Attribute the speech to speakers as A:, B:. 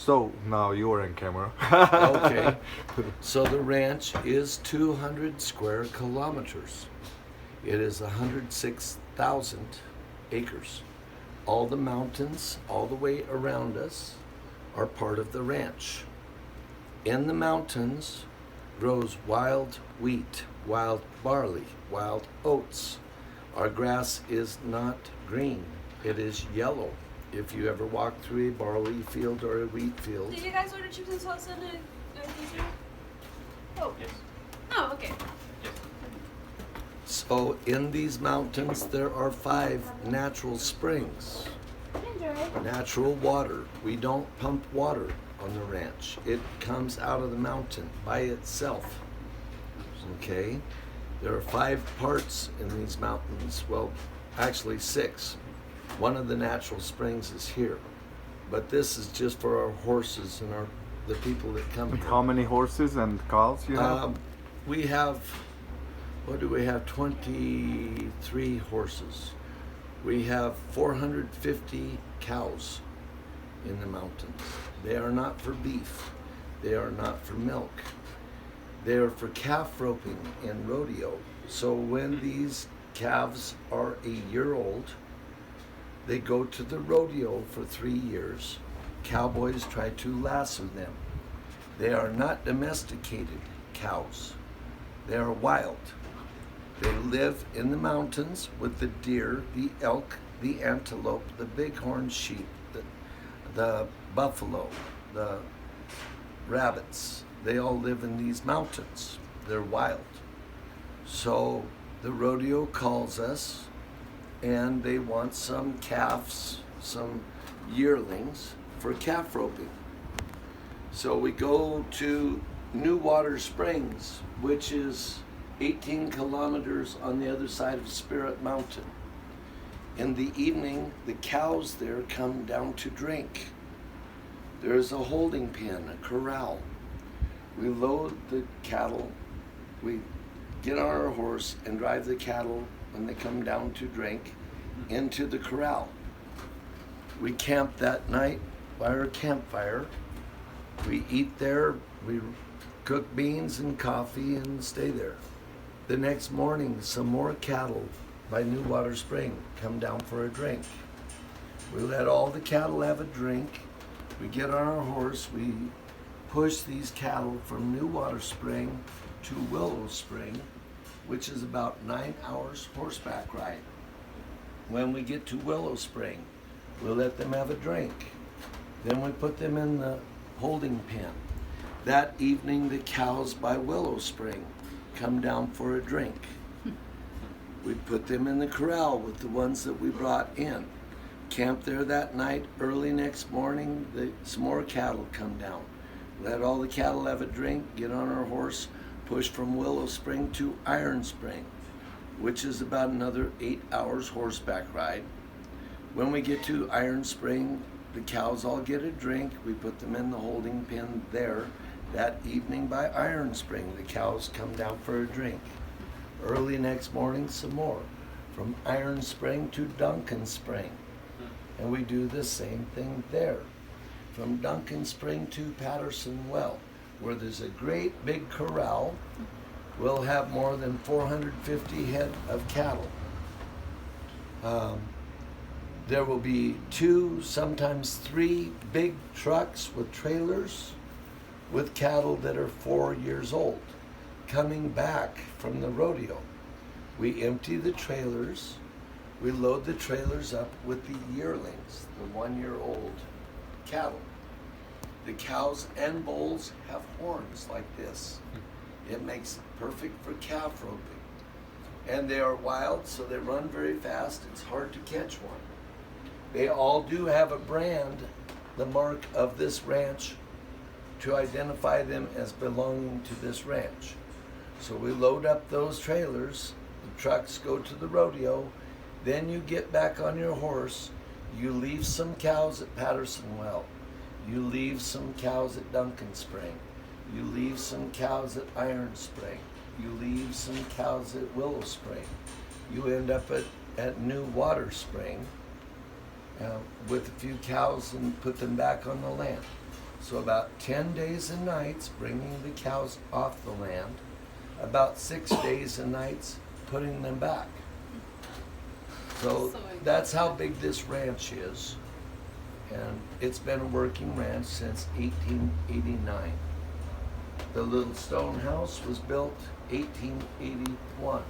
A: So now you're in camera.
B: Okay. So the ranch is 200 square kilometers. It is 106,000 acres. All the mountains, all the way around us, are part of the ranch. In the mountains grows wild wheat, wild barley, wild oats. Our grass is not green, it is yellow. If you ever walk through a barley field or a wheat field,
C: Did you guys order chips and salsa and diesel? Oh.
D: Yes.
C: Oh, okay.
D: Yes.
B: so in these mountains there are 5 natural springs,
C: Enjoy.
B: natural water. We don't pump water on the ranch. It comes out of the mountain by itself. Okay? There are 5 parts in these mountains. Well, actually 6. One of the natural springs is here. But this is just for our horses and the people that come
A: And
B: here.
A: how many horses and cows you have?
B: We have, what do we have? 23 horses. We have 450 cows in the mountains. They are not for beef. They are not for milk. They are for calf roping and rodeo. So when these calves are a year old, they go to the rodeo for 3 years. Cowboys try to lasso them. They are not domesticated cows. They are wild. They live in the mountains with the deer, the elk, the antelope, the bighorn sheep, the buffalo, the rabbits. They all live in these mountains. They're wild. So the rodeo calls us and they want some calves, some yearlings for calf roping. So we go to New Water Springs, which is 18 kilometers on the other side of Spirit Mountain. In the evening, the cows there come down to drink. There is a holding pen, a corral. We load the cattle, we get on our horse and drive the cattle when they come down to drink into the corral. We camp that night by our campfire. We eat there, we cook beans and coffee and stay there. The next morning, some more cattle by New Water Spring come down for a drink. We let all the cattle have a drink. We get on our horse, we push these cattle from New Water Spring to Willow Spring, which is about 9 hours horseback ride. When we get to Willow Spring, we'll let them have a drink. Then we put them in the holding pen. That evening, the cows by Willow Spring come down for a drink. We put them in the corral with the ones that we brought in. Camp there that night. Early next morning, some more cattle come down. Let all the cattle have a drink, get on our horse, push from Willow Spring to Iron Spring, which is about another 8 hours horseback ride. When we get to Iron Spring, the cows all get a drink. We put them in the holding pen there. That evening by Iron Spring, the cows come down for a drink. Early next morning, some more. From Iron Spring to Duncan Spring. And we do the same thing there. From Duncan Spring to Patterson Well, where there's a great big corral. We'll have more than 450 head of cattle. There will be 2, sometimes 3 big trucks with trailers with cattle that are 4 years old coming back from the rodeo. We empty the trailers. We load the trailers up with the yearlings, the 1-year-old cattle. The cows and bulls have horns like this. It makes it perfect for calf roping. And they are wild, so they run very fast. It's hard to catch one. They all do have a brand, the mark of this ranch, to identify them as belonging to this ranch. So we load up those trailers, the trucks go to the rodeo, then you get back on your horse, you leave some cows at Patterson Well, you leave some cows at Duncan Spring, you leave some cows at Iron Spring, you leave some cows at Willow Spring, you end up at New Water Spring with a few cows and put them back on the land. So about 10 days and nights bringing the cows off the land, about 6 days and nights putting them back. So that's how big this ranch is. And it's been a working ranch since 1889. The little stone house was built 1881.